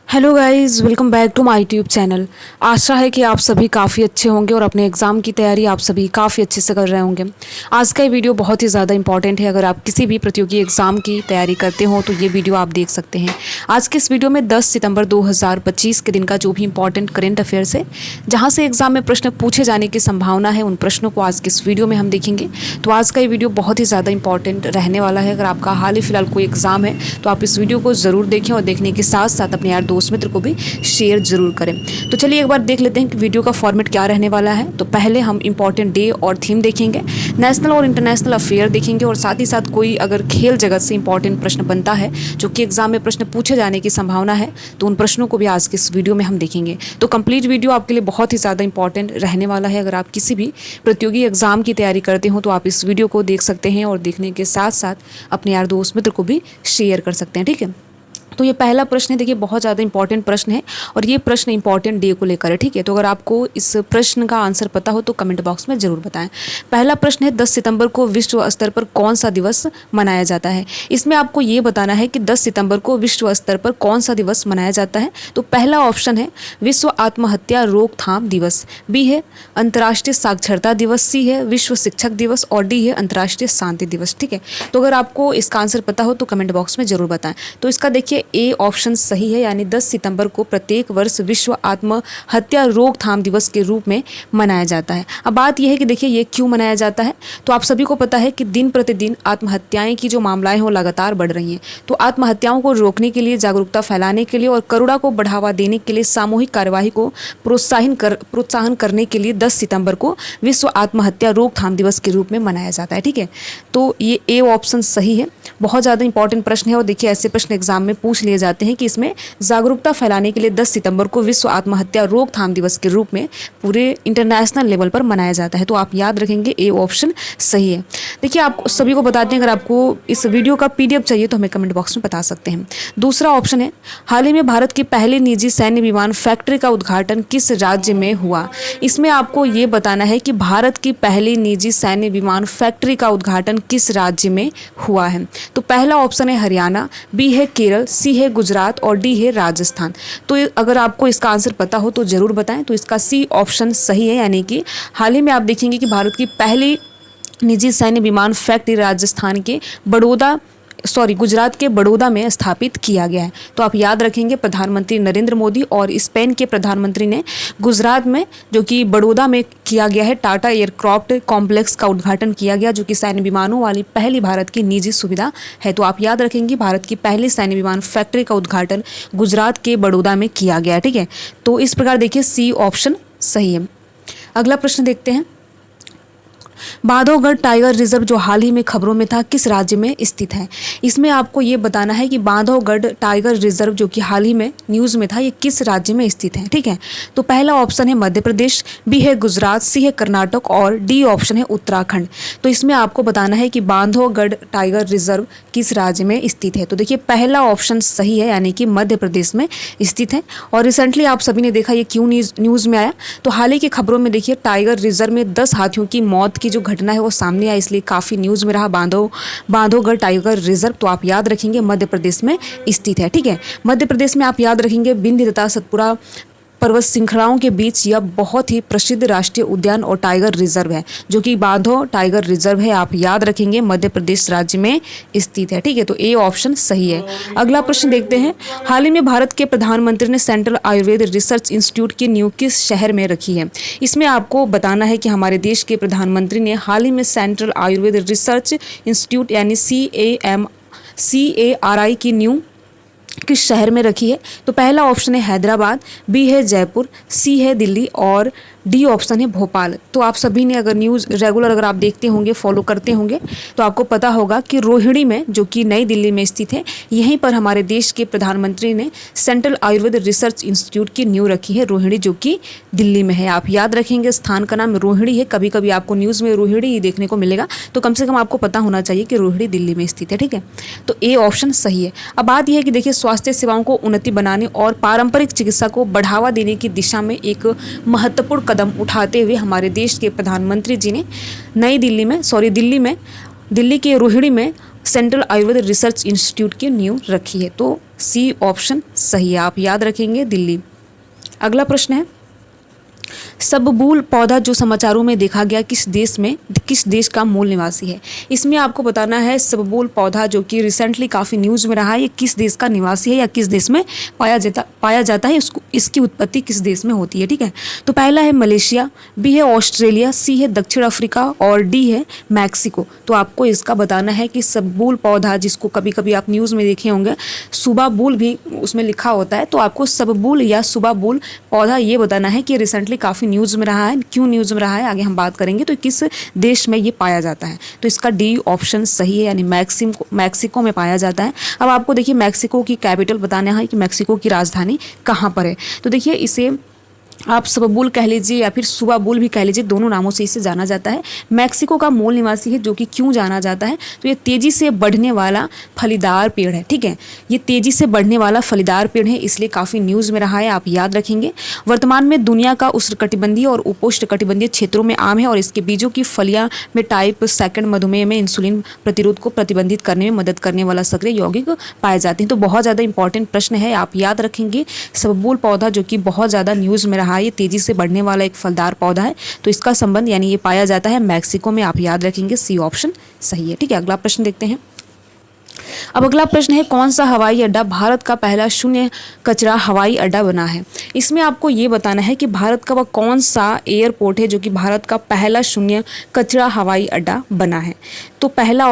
Hello guys, welcome back to my YouTube channel. आशा है कि आप सभी काफ़ी अच्छे होंगे और अपने एग्ज़ाम की तैयारी आप सभी काफ़ी अच्छे से कर रहे होंगे। आज का ये वीडियो बहुत ही ज़्यादा इंपॉर्टेंट है। अगर आप किसी भी प्रतियोगी एग्ज़ाम की तैयारी करते हो तो ये वीडियो आप देख सकते हैं। आज के इस वीडियो में 10 सितंबर 2025 के दिन का जो भी इंपॉर्टेंट करेंट अफेयर्स है, जहाँ से एग्ज़ाम में प्रश्न पूछे जाने की संभावना है, उन प्रश्नों को आज के इस वीडियो में हम देखेंगे। तो आज का ये वीडियो बहुत ही ज़्यादा इंपॉर्टेंट रहने वाला है। अगर आपका हाल ही फिलहाल कोई एग्ज़ाम है तो आप इस वीडियो को ज़रूर देखें और देखने के साथ साथ अपने यार दोस्त मित्र को भी शेयर जरूर करें। तो चलिए एक बार देख लेते हैं कि वीडियो का फॉर्मेट क्या रहने वाला है। तो पहले हम इंपॉर्टेंट डे और थीम देखेंगे, नेशनल और इंटरनेशनल अफेयर देखेंगे और साथ ही साथ कोई अगर खेल जगत से इंपॉर्टेंट प्रश्न बनता है जो कि एग्जाम में प्रश्न पूछे जाने की संभावना है, तो उन प्रश्नों को भी आज के इस वीडियो में हम देखेंगे। तो कंप्लीट वीडियो आपके लिए बहुत ही ज़्यादा इंपॉर्टेंट रहने वाला है। अगर आप किसी भी प्रतियोगी एग्जाम की तैयारी करते हो तो आप इस वीडियो को देख सकते हैं और देखने के साथ साथ अपने यार दोस्त मित्र को भी शेयर कर सकते हैं। ठीक है, तो ये पहला प्रश्न है, देखिए बहुत ज़्यादा इंपॉर्टेंट प्रश्न है और ये प्रश्न इंपॉर्टेंट डे को लेकर है। ठीक है, तो अगर आपको इस प्रश्न का आंसर पता हो तो कमेंट बॉक्स में ज़रूर बताएं। पहला प्रश्न है, 10 सितंबर को विश्व स्तर पर कौन सा दिवस मनाया जाता है। इसमें आपको ये बताना है कि 10 सितंबर को विश्व स्तर पर कौन सा दिवस मनाया जाता है। तो पहला ऑप्शन है विश्व आत्महत्या रोकथाम दिवस, बी है अंतर्राष्ट्रीय साक्षरता दिवस, सी है विश्व शिक्षक दिवस और डी है अंतर्राष्ट्रीय शांति दिवस। ठीक है, तो अगर आपको इसका आंसर पता हो तो कमेंट बॉक्स में ज़रूर बताएं। तो इसका देखिए ए ऑप्शन सही है, यानी 10 सितंबर को प्रत्येक वर्ष विश्व आत्महत्या रोकथाम दिवस के रूप में मनाया जाता है। अब बात यह है कि देखिए ये क्यों मनाया जाता है। तो आप सभी को पता है कि दिन प्रतिदिन आत्महत्याएं की जो मामलाएं हो लगातार बढ़ रही हैं। तो आत्महत्याओं को रोकने के लिए, जागरूकता फैलाने के लिए और करुणा को बढ़ावा देने के लिए, सामूहिक कार्यवाही को प्रोत्साहन करने के लिए 10 सितंबर को विश्व आत्महत्या रोकथाम दिवस के रूप में मनाया जाता है। ठीक है, तो ये ए ऑप्शन सही है। बहुत ज़्यादा इंपॉर्टेंट प्रश्न है और देखिए ऐसे प्रश्न एग्जाम में पूछ लिए जाते हैं कि इसमें जागरूकता फैलाने के लिए 10 सितंबर को विश्व आत्महत्या रोकथाम दिवस के रूप में पूरे इंटरनेशनल लेवल पर मनाया जाता है। तो आप याद रखेंगे ए ऑप्शन सही है। देखिए आप सभी को बताते हैं, अगर आपको इस वीडियो का पीडीएफ चाहिए तो हमें कमेंट बॉक्स में बता सकते हैं। दूसरा ऑप्शन है, हाल ही में भारत की पहली निजी सैन्य विमान फैक्ट्री का उद्घाटन किस राज्य में हुआ। इसमें आपको ये बताना है कि भारत की पहली निजी सैन्य विमान फैक्ट्री का उद्घाटन किस राज्य में हुआ है। तो पहला ऑप्शन है हरियाणा, बी है केरल, सी है गुजरात और डी है राजस्थान। तो अगर आपको इसका आंसर पता हो तो ज़रूर बताएं। तो इसका सी ऑप्शन सही है, यानी कि हाल ही में आप देखेंगे कि भारत की पहली निजी सैन्य विमान फैक्ट्री राजस्थान के गुजरात के बड़ौदा में स्थापित किया गया है। तो आप याद रखेंगे प्रधानमंत्री नरेंद्र मोदी और स्पेन के प्रधानमंत्री ने गुजरात में जो कि बड़ौदा में किया गया है टाटा एयरक्राफ्ट कॉम्प्लेक्स का उद्घाटन किया गया, जो कि सैन्य विमानों वाली पहली भारत की निजी सुविधा है। तो आप याद रखेंगे भारत की पहली सैन्य विमान फैक्ट्री का उद्घाटन गुजरात के बड़ौदा में किया गया। ठीक है, तो इस प्रकार देखिए सी ऑप्शन सही है। अगला प्रश्न देखते हैं, बांधवगढ़ टाइगर रिजर्व जो हाल ही में खबरों में था किस राज्य में स्थित है। इसमें आपको ये बताना है कि बांधवगढ़ टाइगर रिजर्व जो कि हाल ही में न्यूज़ में था, ये किस राज्य में स्थित है। ठीक है, तो पहला ऑप्शन है मध्य प्रदेश, बी है गुजरात, सी है कर्नाटक और डी ऑप्शन है उत्तराखंड। तो इसमें आपको बताना है कि बांधवगढ़ टाइगर रिजर्व किस राज्य में स्थित है। तो देखिए पहला ऑप्शन सही है, यानी कि मध्य प्रदेश में स्थित है। और रिसेंटली आप सभी ने देखा ये क्यों न्यूज़ में आया। तो हाल ही की खबरों में देखिए टाइगर रिजर्व में 10 हाथियों की मौत की जो घटना है वो सामने आई, इसलिए काफ़ी न्यूज़ में रहा बांधवगढ़ टाइगर रिजर्व। तो आप याद रखेंगे मध्य प्रदेश में स्थित है। ठीक है, मध्य प्रदेश में आप याद रखेंगे विंध्य तथा सतपुड़ा पर्वत श्रृंखलाओं के बीच यह बहुत ही प्रसिद्ध राष्ट्रीय उद्यान और टाइगर रिजर्व है, जो कि बांधव टाइगर रिजर्व है। आप याद रखेंगे मध्य प्रदेश राज्य में स्थित है। ठीक है, तो ए ऑप्शन सही है। अगला प्रश्न देखते हैं, हाल ही में भारत के प्रधानमंत्री ने सेंट्रल आयुर्वेद रिसर्च इंस्टीट्यूट की नींव किस शहर में रखी है। इसमें आपको बताना है कि हमारे देश के प्रधानमंत्री ने हाल ही में सेंट्रल आयुर्वेद रिसर्च इंस्टीट्यूट यानी CARI की नींव किस शहर में रखी है। तो पहला ऑप्शन है हैदराबाद, बी है जयपुर, सी है दिल्ली और डी ऑप्शन है भोपाल। तो आप सभी ने अगर न्यूज़ रेगुलर अगर आप देखते होंगे, फॉलो करते होंगे, तो आपको पता होगा कि रोहिणी में जो कि नई दिल्ली में स्थित है, यहीं पर हमारे देश के प्रधानमंत्री ने सेंट्रल आयुर्वेद रिसर्च इंस्टीट्यूट की नींव रखी है, रोहिणी जो कि दिल्ली में है। आप याद रखेंगे स्थान का नाम रोहिणी है। कभी कभी आपको न्यूज़ में रोहिणी ही देखने को मिलेगा, तो कम से कम आपको पता होना चाहिए कि रोहिणी दिल्ली में स्थित है। ठीक है, तो ए ऑप्शन सही है। अब बात यह है कि देखिए स्वास्थ्य सेवाओं को उन्नति बनाने और पारंपरिक चिकित्सा को बढ़ावा देने की दिशा में एक महत्वपूर्ण कदम उठाते हुए हमारे देश के प्रधानमंत्री जी ने दिल्ली के रोहिणी में सेंट्रल आयुर्वेद रिसर्च इंस्टीट्यूट की नींव रखी है। तो सी ऑप्शन सही है, आप याद रखेंगे दिल्ली। अगला प्रश्न है, सबबूल पौधा जो समाचारों में देखा गया किस देश का मूल निवासी है। इसमें आपको बताना है सबबूल पौधा जो कि रिसेंटली काफ़ी न्यूज़ में रहा है, ये किस देश का निवासी है या किस देश में पाया जाता है, इसकी उत्पत्ति किस देश में होती है। ठीक है, तो पहला है मलेशिया, बी है ऑस्ट्रेलिया, सी है दक्षिण अफ्रीका और डी है मैक्सिको। तो आपको इसका बताना है कि सबबूल पौधा, जिसको कभी कभी आप न्यूज़ में देखे होंगे सुबाबूल भी उसमें लिखा होता है, तो आपको सबबूल या सुबाबूल पौधा ये बताना है कि रिसेंटली काफ़ी न्यूज़ में रहा है। क्यों न्यूज़ में रहा है आगे हम बात करेंगे। तो किस देश में ये पाया जाता है, तो इसका डी ऑप्शन सही है, यानी मैक्सिको में पाया जाता है। अब आपको देखिए मैक्सिको की कैपिटल बताना है कि मैक्सिको की राजधानी कहाँ पर है। तो देखिए इसे आप सबबूल कह लीजिए या फिर सुबाबूल भी कह लीजिए, दोनों नामों से इसे जाना जाता है। मैक्सिको का मूल निवासी है, जो कि क्यों जाना जाता है, तो ये तेज़ी से बढ़ने वाला फलीदार पेड़ है। ठीक है, ये तेज़ी से बढ़ने वाला फलीदार पेड़ है, इसलिए काफ़ी न्यूज़ में रहा है, आप याद रखेंगे। वर्तमान में दुनिया का उष्णकटिबंधीय और उपोष्णकटिबंधीय क्षेत्रों में आम है और इसके बीजों की फलियां में टाइप 2 मधुमेह में इंसुलिन प्रतिरोध को प्रतिबंधित करने में मदद करने वाला सक्रिय यौगिक पाए जाते हैं। तो बहुत ज़्यादा इंपॉर्टेंट प्रश्न है, आप याद रखेंगे। सबबूल पौधा जो कि बहुत ज़्यादा न्यूज़ में रहा, ये तेजी से बढ़ने वाला एक फलदार पौधा है, तो इसका संबंध यानी ये पाया जाता है मैक्सिको में, आप याद रखेंगे। सी ऑप्शन सही है। ठीक है, अगला प्रश्न देखते हैं। अब अगला प्रश्न है, कौन सा हवाई अड्डा भारत का पहला शून्य कचरा हवाई अड्डा बना है। इसमें आपको ये बताना है कि भारत का वह कौन सा एयरपोर्ट है जो कि भारत का पहला शून्य कचरा हवाई अड्डा बना है। तो पहला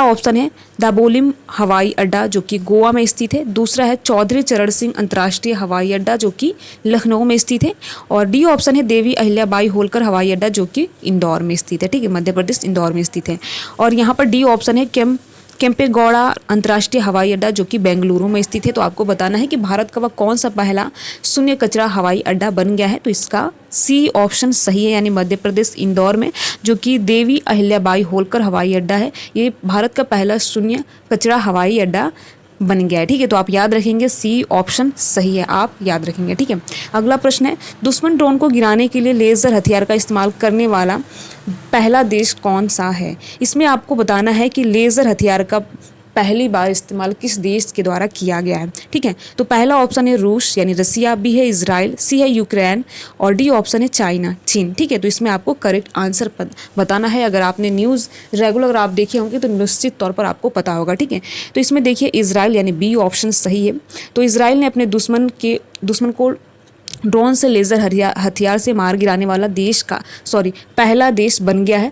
ऑप्शन है दाबोलिम हवाई अड्डा जो कि गोवा में स्थित है। दूसरा है चौधरी चरण सिंह अंतर्राष्ट्रीय हवाई अड्डा जो कि लखनऊ में स्थित है। और डी ऑप्शन है देवी अहिल्याबाई होलकर हवाई अड्डा जो कि इंदौर में स्थित है। ठीक है, मध्य प्रदेश इंदौर में स्थित है। और यहाँ पर डी ऑप्शन है केम्पेगौड़ा अंतर्राष्ट्रीय हवाई अड्डा जो कि बेंगलुरु में स्थित है। तो आपको बताना है कि भारत का वह कौन सा पहला शून्य कचरा हवाई अड्डा बन गया है। तो इसका सी ऑप्शन सही है, यानी मध्य प्रदेश इंदौर में जो कि देवी अहिल्याबाई होलकर हवाई अड्डा है, ये भारत का पहला शून्य कचरा हवाई अड्डा बन गया है। ठीक है, तो आप याद रखेंगे सी ऑप्शन सही है, आप याद रखेंगे। ठीक है, अगला प्रश्न है, दुश्मन ड्रोन को गिराने के लिए लेज़र हथियार का इस्तेमाल करने वाला पहला देश कौन सा है। इसमें आपको बताना है कि लेज़र हथियार का पहली बार इस्तेमाल किस देश के द्वारा किया गया है। ठीक है, तो पहला ऑप्शन है रूस यानी रसिया, बी है इजराइल, सी है यूक्रेन और डी ऑप्शन है चीन। ठीक है, तो इसमें आपको करेक्ट आंसर बताना है। अगर आपने न्यूज़ रेगुलर आप देखे होंगे तो निश्चित तौर पर आपको पता होगा। ठीक है, तो इसमें देखिए इजराइल यानी बी ऑप्शन सही है। तो इजराइल ने अपने दुश्मन को ड्रोन से लेज़र हथियार से मार गिराने वाला पहला देश बन गया है।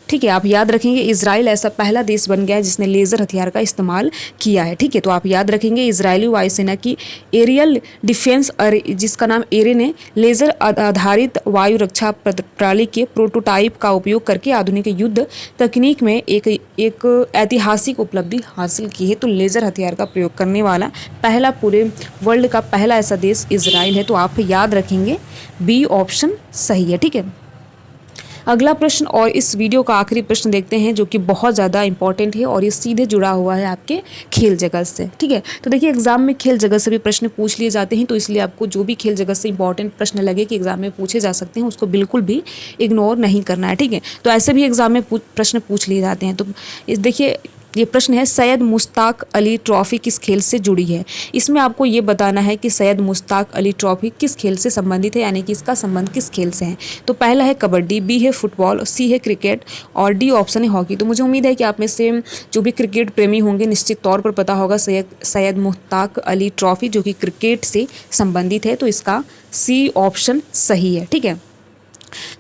ठीक है, आप याद रखेंगे इजराइल ऐसा पहला देश बन गया है जिसने लेज़र हथियार का इस्तेमाल किया है। ठीक है, तो आप याद रखेंगे इजरायली वायुसेना की एरियल डिफेंस जिसका नाम एरे ने लेज़र आधारित वायु रक्षा प्रणाली के प्रोटोटाइप का उपयोग करके आधुनिक युद्ध तकनीक में एक ऐतिहासिक उपलब्धि हासिल की है। तो लेज़र हथियार का प्रयोग करने वाला पहला पूरे वर्ल्ड का पहला ऐसा देश इजराइल है। तो आप याद रखेंगे बी ऑप्शन सही है। ठीक है, अगला प्रश्न और इस वीडियो का आखिरी प्रश्न देखते हैं जो कि बहुत ज़्यादा इंपॉर्टेंट है और ये सीधे जुड़ा हुआ है आपके खेल जगत से। ठीक है, तो देखिए एग्जाम में खेल जगत से भी प्रश्न पूछ लिए जाते हैं, तो इसलिए आपको जो भी खेल जगत से इंपॉर्टेंट प्रश्न लगे कि एग्जाम में पूछे जा सकते हैं उसको बिल्कुल भी इग्नोर नहीं करना है। ठीक है, तो ऐसे भी एग्जाम में प्रश्न पूछ लिए जाते हैं। तो देखिए ये प्रश्न है, सैयद मुश्ताक अली ट्रॉफी किस खेल से जुड़ी है। इसमें आपको ये बताना है कि सैयद मुश्ताक अली ट्रॉफी किस खेल से संबंधित है, यानी कि इसका संबंध किस खेल से है। तो पहला है कबड्डी, बी है फुटबॉल, सी है क्रिकेट और डी ऑप्शन है हॉकी। तो मुझे उम्मीद है कि आप में से जो भी क्रिकेट प्रेमी होंगे निश्चित तौर पर पता होगा सैयद मुश्ताक अली ट्रॉफी जो कि क्रिकेट से संबंधित है। तो इसका सी ऑप्शन सही है। ठीक है,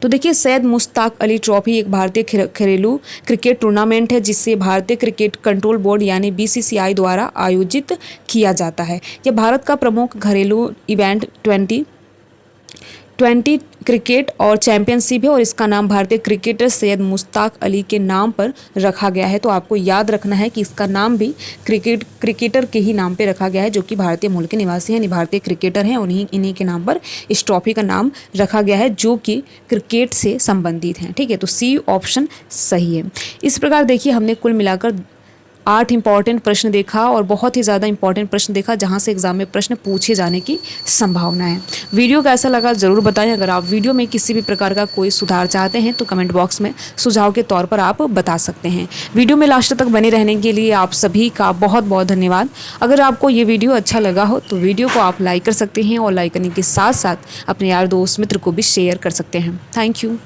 तो देखिए सैयद मुश्ताक अली ट्रॉफी एक भारतीय घरेलू क्रिकेट टूर्नामेंट है जिसे भारतीय क्रिकेट कंट्रोल बोर्ड यानी बीसीसीआई द्वारा आयोजित किया जाता है। यह भारत का प्रमुख घरेलू इवेंट 2020 क्रिकेट और चैंपियनशिप है और इसका नाम भारतीय क्रिकेटर सैयद मुश्ताक अली के नाम पर रखा गया है। तो आपको याद रखना है कि इसका नाम भी क्रिकेटर के ही नाम पे रखा गया है जो कि भारतीय मूल के निवासी हैं, यानी भारतीय क्रिकेटर हैं, इन्हीं के नाम पर इस ट्रॉफी का नाम रखा गया है जो कि क्रिकेट से संबंधित हैं। ठीक है, तो सी ऑप्शन सही है। इस प्रकार देखिए हमने कुल मिलाकर 8 इंपॉर्टेंट प्रश्न देखा और बहुत ही ज़्यादा इंपॉर्टेंट प्रश्न देखा जहाँ से एग्ज़ाम में प्रश्न पूछे जाने की संभावना है। वीडियो कैसा लगा ज़रूर बताएं। अगर आप वीडियो में किसी भी प्रकार का कोई सुधार चाहते हैं तो कमेंट बॉक्स में सुझाव के तौर पर आप बता सकते हैं। वीडियो में लास्ट तक बने रहने के लिए आप सभी का बहुत बहुत धन्यवाद। अगर आपको ये वीडियो अच्छा लगा हो तो वीडियो को आप लाइक कर सकते हैं और लाइक करने के साथ साथ अपने यार दोस्त मित्र को भी शेयर कर सकते हैं। Thank you.